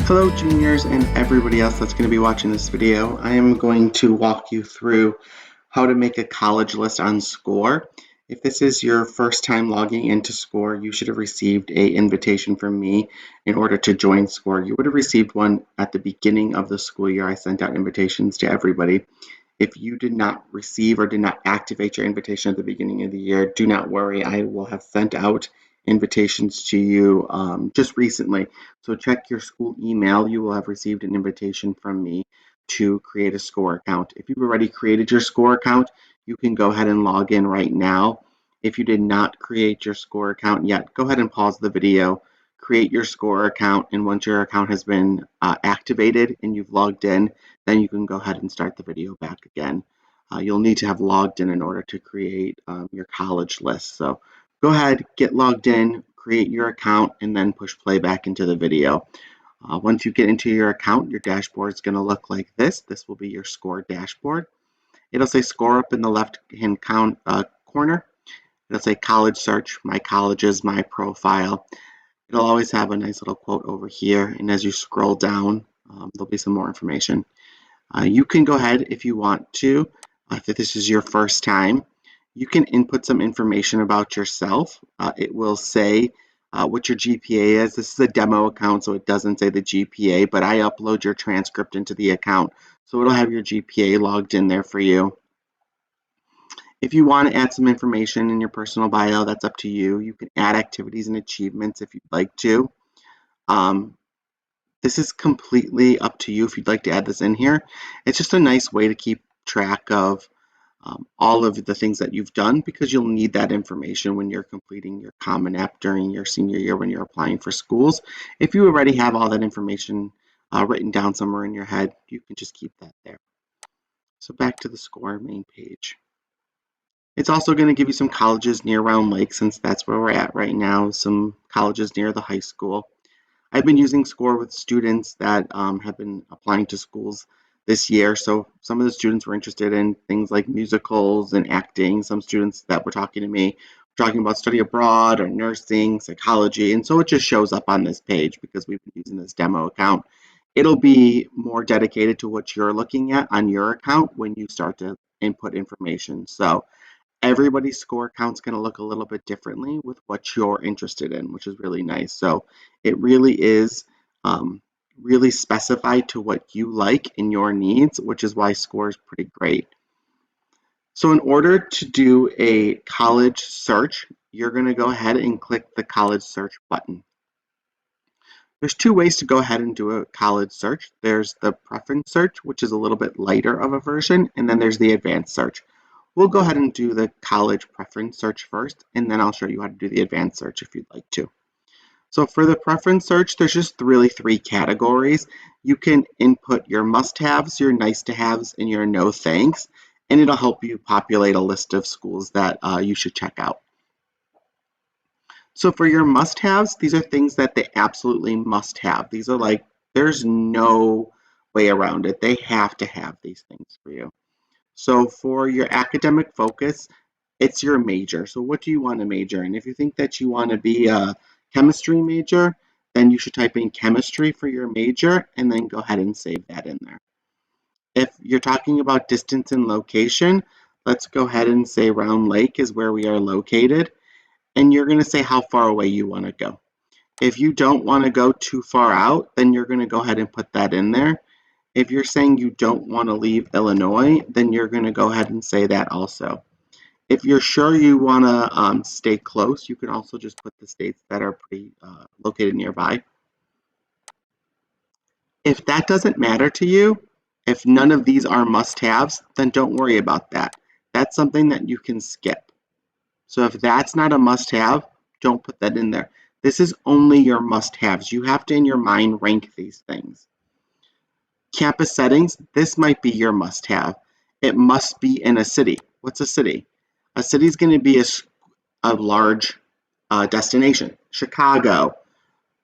Hello juniors and everybody else that's going to be watching this video. I am going to walk you through how to make a college list on SCOIR. If this is your first time logging into SCOIR, you should have received an invitation from me in order to join SCOIR. You would have received one at the beginning of the school year. I sent out invitations to everybody. If you did not receive or did not activate your invitation at the beginning of the year, do not worry. I will have sent out invitations to you just recently. So check your school email. You will have received an invitation from me to create a SCOIR account. If you've already created your SCOIR account, you can go ahead and log in right now. If you did not create your SCOIR account yet, go ahead and pause the video, create your SCOIR account, and once your account has been activated and you've logged in, then you can go ahead and start the video back again. You'll need to have logged in order to create your college list. So go ahead, get logged in, create your account, and then push play back into the video. Once you get into your account, your dashboard is going to look like this. This will be your SCOIR dashboard. It'll say SCOIR up in the left-hand corner. It'll say college search, my colleges, my profile. It'll always have a nice little quote over here, and as you scroll down, there'll be some more information. You can go ahead if you want to, if this is your first time, you can input some information about yourself. It will say what your GPA is. This is a demo account, so it doesn't say the GPA, but I upload your transcript into the account, so it'll have your GPA logged in there for you. If you want to add some information in your personal bio, that's up to you. You can add activities and achievements if you'd like to. This is completely up to you if you'd like to add this in here. It's just a nice way to keep track of all of the things that you've done, because you'll need that information when you're completing your Common App during your senior year when you're applying for schools. If you already have all that information written down somewhere in your head, you can just keep that there. So back to the SCOIR main page. It's also going to give you some colleges near Round Lake, since that's where we're at right now, some colleges near the high school. I've been using SCOIR with students that have been applying to schools this year. So some of the students were interested in things like musicals and acting. Some students that were talking to me were talking about study abroad or nursing, psychology. And so it just shows up on this page because we've been using this demo account. It'll be more dedicated to what you're looking at on your account when you start to input information. So everybody's SCOIR account's going to look a little bit differently with what you're interested in, which is really nice. So it really is really specified to what you like and your needs, which is why SCOIR is pretty great. So in order to do a college search, you're going to go ahead and click the college search button. There's two ways to go ahead and do a college search. There's the preference search, which is a little bit lighter of a version, and then there's the advanced search. We'll go ahead and do the college preference search first, and then I'll show you how to do the advanced search if you'd like to. So for the preference search, there's just really three categories. You can input your must-haves, your nice-to-haves, and your no thanks, and it'll help you populate a list of schools that you should check out. So for your must-haves, these are things that they absolutely must have. These are like, there's no way around it. They have to have these things for you. So for your academic focus, it's your major. So what do you want to major in? If you think that you want to be a chemistry major, then you should type in chemistry for your major and then go ahead and save that in there. If you're talking about distance and location, let's go ahead and say Round Lake is where we are located, and you're going to say how far away you want to go. If you don't want to go too far out, then you're going to go ahead and put that in there. If you're saying you don't want to leave Illinois, then you're going to go ahead and say that also. If you're sure you want to stay close, you can also just put the states that are pretty located nearby. If that doesn't matter to you, if none of these are must-haves, then don't worry about that. That's something that you can skip. So if that's not a must-have, don't put that in there. This is only your must-haves. You have to, in your mind, rank these things. Campus settings, this might be your must-have. It must be in a city. What's a city? A city is going to be a large destination. Chicago,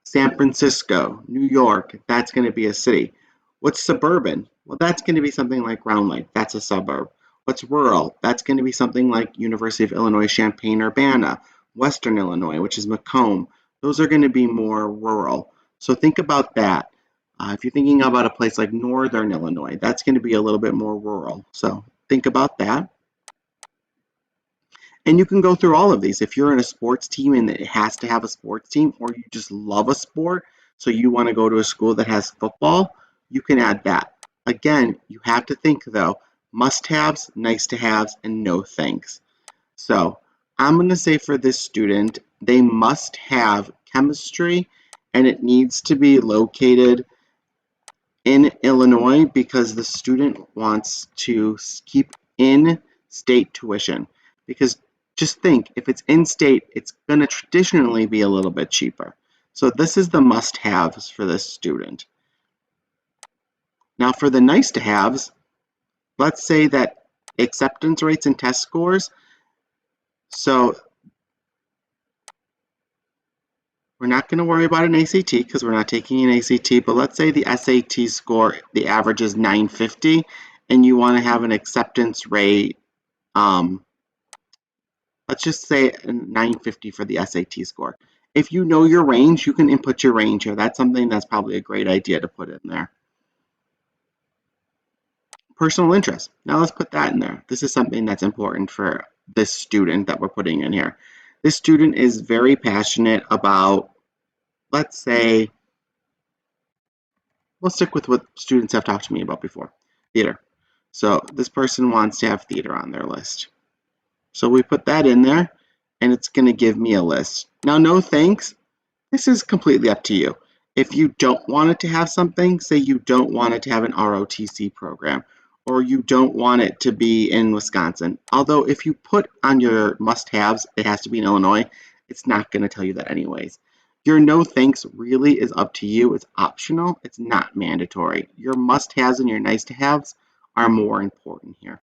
San Francisco, New York, that's going to be a city. What's suburban? Well, that's going to be something like Round Lake. That's a suburb. What's rural? That's going to be something like University of Illinois Champaign-Urbana, Western Illinois, which is Macomb. Those are going to be more rural. So think about that. If you're thinking about a place like Northern Illinois, that's going to be a little bit more rural. So think about that. And you can go through all of these. If you're in a sports team and it has to have a sports team, or you just love a sport, so you want to go to a school that has football, you can add that. Again, you have to think though, must-haves, nice-to-haves, and no thanks. So I'm going to say for this student, they must have chemistry, and it needs to be located in Illinois because the student wants to keep in-state tuition. Because just think, if it's in-state, it's going to traditionally be a little bit cheaper. So this is the must-haves for this student. Now for the nice-to-haves, let's say that acceptance rates and test scores. So we're not going to worry about an ACT because we're not taking an ACT, but let's say the SAT score, the average is 950, and you want to have an acceptance rate, let's just say 950 for the SAT score. If you know your range, you can input your range here. That's something that's probably a great idea to put in there. Personal interest. Now let's put that in there. This is something that's important for this student that we're putting in here. This student is very passionate about, let's say, we'll stick with what students have talked to me about before, theater. So this person wants to have theater on their list. So we put that in there, and it's going to give me a list. Now, no thanks. This is completely up to you. If you don't want it to have something, say you don't want it to have an ROTC program, or you don't want it to be in Wisconsin. Although if you put on your must-haves, it has to be in Illinois, it's not going to tell you that anyways. Your no thanks really is up to you. It's optional. It's not mandatory. Your must-haves and your nice-to-haves are more important here.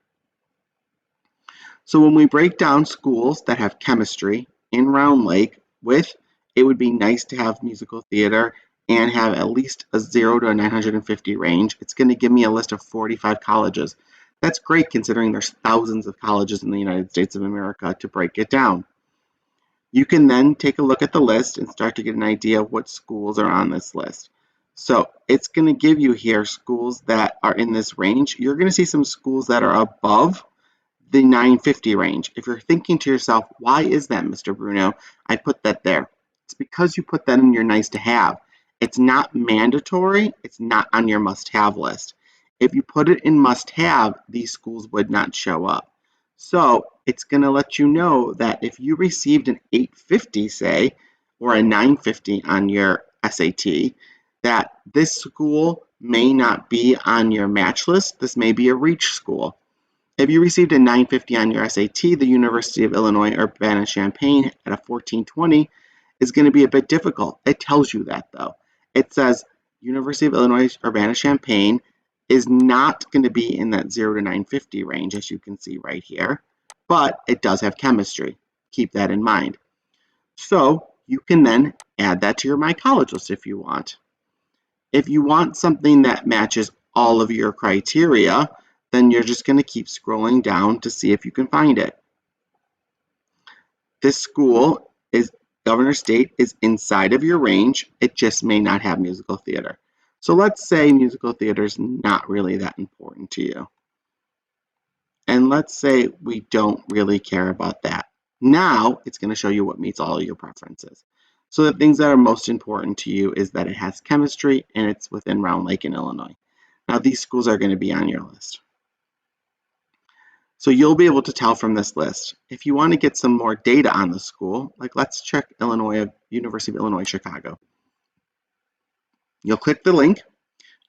So when we break down schools that have chemistry in Round Lake with, it would be nice to have musical theater and have at least a 0 to a 950 range. It's going to give me a list of 45 colleges. That's great considering there's thousands of colleges in the United States of America to break it down. You can then take a look at the list and start to get an idea of what schools are on this list. So it's going to give you here schools that are in this range. You're going to see some schools that are above the 950 range. If you're thinking to yourself, why is that, Mr. Bruno? I put that there. It's because you put that in your nice to have. It's not mandatory. It's not on your must have list. If you put it in must have, these schools would not show up. So it's going to let you know that if you received an 850, say, or a 950 on your SAT, that this school may not be on your match list. This may be a reach school. If you received a 950 on your SAT, the University of Illinois Urbana-Champaign at a 1420 is going to be a bit difficult. It tells you that though. It says University of Illinois Urbana-Champaign is not going to be in that 0 to 950 range, as you can see right here, but it does have chemistry. Keep that in mind. So you can then add that to your My College list if you want. If you want something that matches all of your criteria, then you're just going to keep scrolling down to see if you can find it. This school is Governor State is inside of your range. It just may not have musical theater. So let's say musical theater is not really that important to you. And let's say we don't really care about that. Now it's going to show you what meets all of your preferences. So the things that are most important to you is that it has chemistry and it's within Round Lake in Illinois. Now these schools are going to be on your list. So you'll be able to tell from this list. If you want to get some more data on the school, like let's check University of Illinois, Chicago. You'll click the link,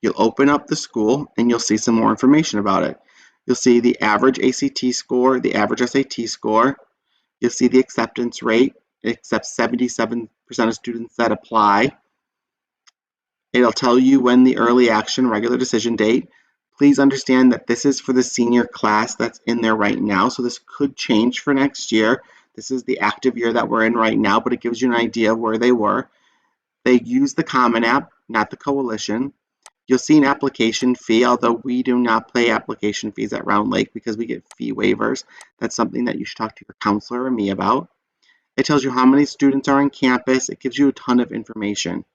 you'll open up the school, and you'll see some more information about it. You'll see the average ACT score, the average SAT score. You'll see the acceptance rate. It accepts 77% of students that apply. It'll tell you when the early action regular decision date. Please understand that this is for the senior class that's in there right now, so this could change for next year. This is the active year that we're in right now, but it gives you an idea of where they were. They use the Common App, not the Coalition. You'll see an application fee, although we do not pay application fees at Round Lake because we get fee waivers. That's something that you should talk to your counselor or me about. It tells you how many students are on campus. It gives you a ton of information.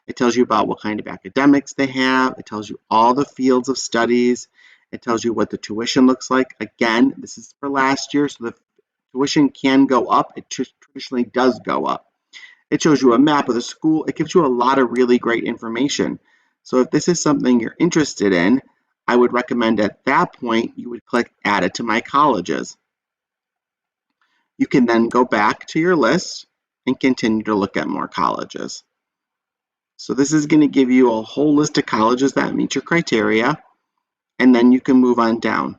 It tells you about what kind of academics they have. It tells you all the fields of studies. It tells you what the tuition looks like. Again, this is for last year, so the tuition can go up. It traditionally does go up. It shows you a map of the school. It gives you a lot of really great information. So if this is something you're interested in, I would recommend at that point you would click Add it to my colleges. You can then go back to your list and continue to look at more colleges. So this is going to give you a whole list of colleges that meet your criteria, and then you can move on down.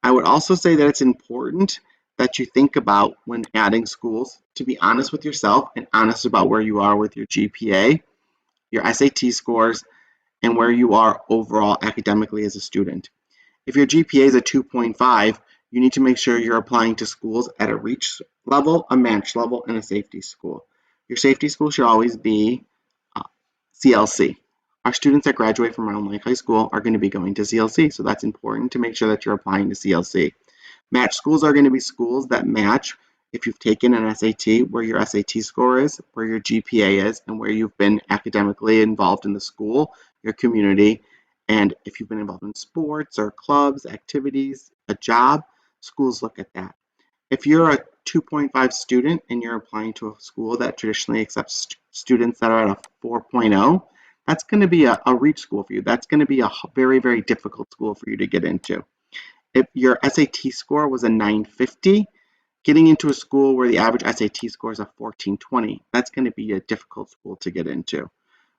I would also say that it's important that you think about when adding schools to be honest with yourself and honest about where you are with your GPA, your SAT scores, and where you are overall academically as a student. If your GPA is a 2.5, you need to make sure you're applying to schools at a reach level, a match level, and a safety school. Your safety school should always be CLC. Our students that graduate from Round Lake High School are going to be going to CLC, so that's important to make sure that you're applying to CLC. Match schools are going to be schools that match if you've taken an SAT, where your SAT score is, where your GPA is, and where you've been academically involved in the school, your community, and if you've been involved in sports or clubs, activities, a job, schools look at that. If you're a 2.5 student and you're applying to a school that traditionally accepts students that are at a 4.0, that's going to be a reach school for you. That's going to be a very, very difficult school for you to get into. If your SAT score was a 950, getting into a school where the average SAT score is a 1420, that's going to be a difficult school to get into.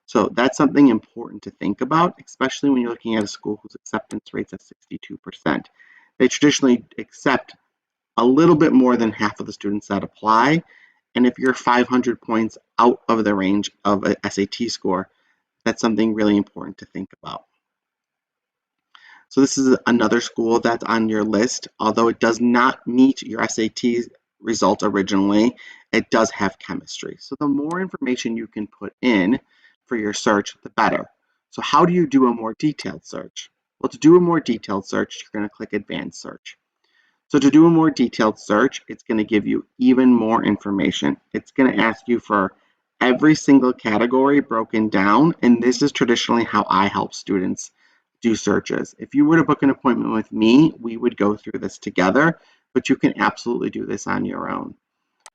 So that's something important to think about, especially when you're looking at a school whose acceptance rate's at 62%. They traditionally accept a little bit more than half of the students that apply. And if you're 500 points out of the range of a SAT score, that's something really important to think about. So this is another school that's on your list. Although it does not meet your SAT result originally, it does have chemistry. So the more information you can put in for your search, the better. So how do you do a more detailed search? Well, to do a more detailed search, you're going to click Advanced Search. So to do a more detailed search, it's going to give you even more information. It's going to ask you for every single category broken down, and this is traditionally how I help students do searches. If you were to book an appointment with me, we would go through this together, but you can absolutely do this on your own.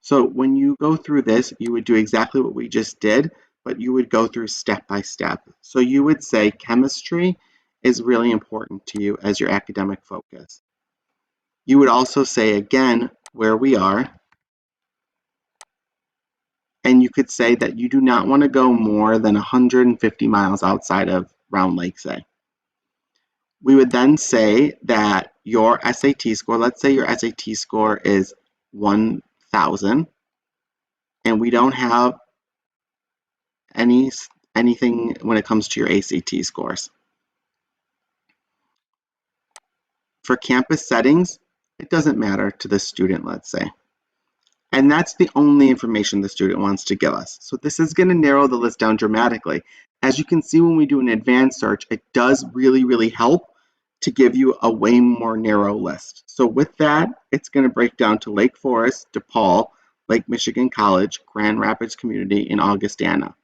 So when you go through this, you would do exactly what we just did, but you would go through step by step. So you would say chemistry is really important to you as your academic focus. You would also say again where we are, and you could say that you do not want to go more than 150 miles outside of Round Lake, say. We would then say that your SAT score, let's say your SAT score is 1,000, and we don't have anything when it comes to your ACT scores. For campus settings, it doesn't matter to the student, let's say. And that's the only information the student wants to give us. So this is going to narrow the list down dramatically. As you can see, when we do an advanced search, it does really, really help to give you a way more narrow list. So with that, it's going to break down to Lake Forest, DePaul, Lake Michigan College, Grand Rapids Community, and Augustana.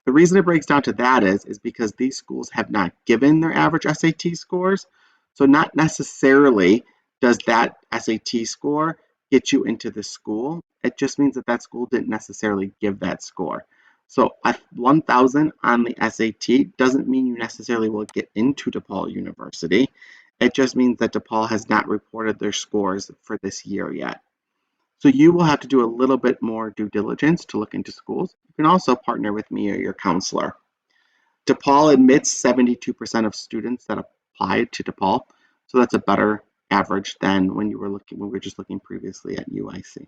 The reason it breaks down to that is because these schools have not given their average SAT scores. So not necessarily does that SAT score get you into the school. It just means that that school didn't necessarily give that score. So a 1,000 on the SAT doesn't mean you necessarily will get into DePaul University. It just means that DePaul has not reported their scores for this year yet. So you will have to do a little bit more due diligence to look into schools. You can also partner with me or your counselor. DePaul admits 72% of students that apply to DePaul, so that's a better average than when we were just looking previously at UIC.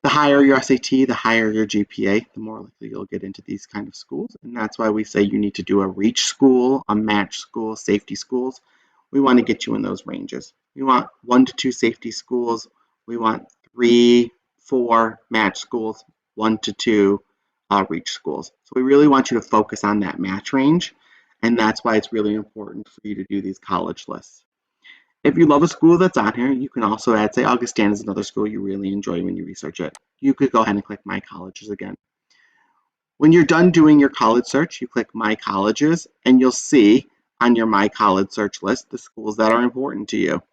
The higher your SAT, the higher your GPA, the more likely you'll get into these kind of schools. And that's why we say you need to do a reach school, a match school, safety schools. We want to get you in those ranges. We want 1 to 2 safety schools. We want 3, 4 match schools, 1 to 2 reach schools. So we really want you to focus on that match range. And that's why it's really important for you to do these college lists. If you love a school that's on here, you can also add, say, Augustana is another school you really enjoy when you research it. You could go ahead and click My Colleges again. When you're done doing your college search, you click My Colleges, and you'll see on your My College search list the schools that are important to you.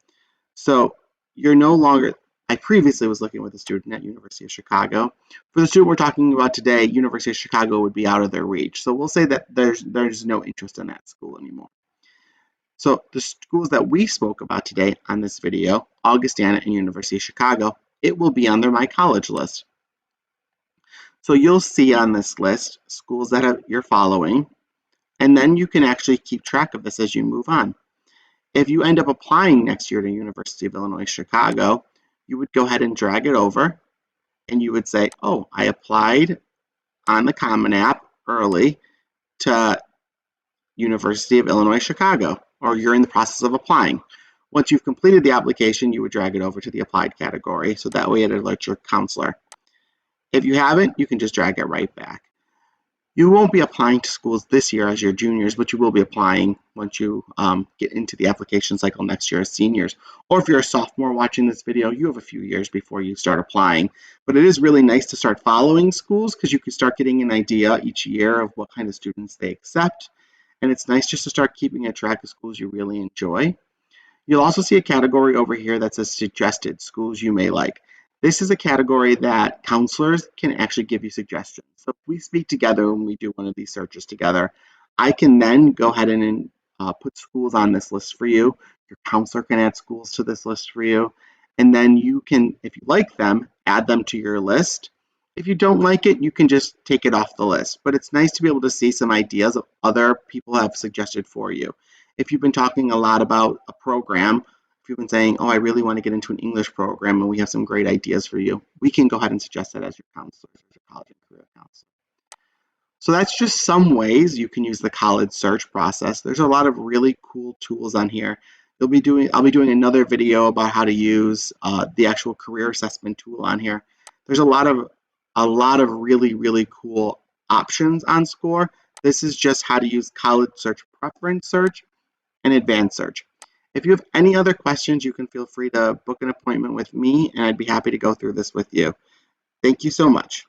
So you're no longer, I previously was looking with a student at University of Chicago. For the student we're talking about today, University of Chicago would be out of their reach. So we'll say that there's no interest in that school anymore. So the schools that we spoke about today on this video, Augustana and University of Chicago, it will be on their My College list. So you'll see on this list schools that you're following, and then you can actually keep track of this as you move on. If you end up applying next year to University of Illinois Chicago, you would go ahead and drag it over, and you would say, oh, I applied on the Common App early to University of Illinois Chicago, or you're in the process of applying. Once you've completed the application, you would drag it over to the applied category, so that way it alerts your counselor. If you haven't, you can just drag it right back. You won't be applying to schools this year as your juniors, but you will be applying once you get into the application cycle next year as seniors. Or if you're a sophomore watching this video, you have a few years before you start applying. But it is really nice to start following schools because you can start getting an idea each year of what kind of students they accept. And it's nice just to start keeping a track of schools you really enjoy. You'll also see a category over here that says suggested schools you may like. This is a category that counselors can actually give you suggestions. So if we speak together when we do one of these searches together, I can then go ahead and put schools on this list for you. Your counselor can add schools to this list for you. And then you can, if you like them, add them to your list. If you don't like it, you can just take it off the list. But it's nice to be able to see some ideas of other people have suggested for you. If you've been talking a lot about a program, if you've been saying, oh, I really want to get into an English program and we have some great ideas for you, we can go ahead and suggest that as your counselor, as your college and career counselor. So that's just some ways you can use the college search process. There's a lot of really cool tools on here. I'll be doing another video about how to use the actual career assessment tool on here. There's a lot of really cool options on SCOIR. This is just how to use college search preference search and advanced search. If you have any other questions, you can feel free to book an appointment with me, and I'd be happy to go through this with you. Thank you so much.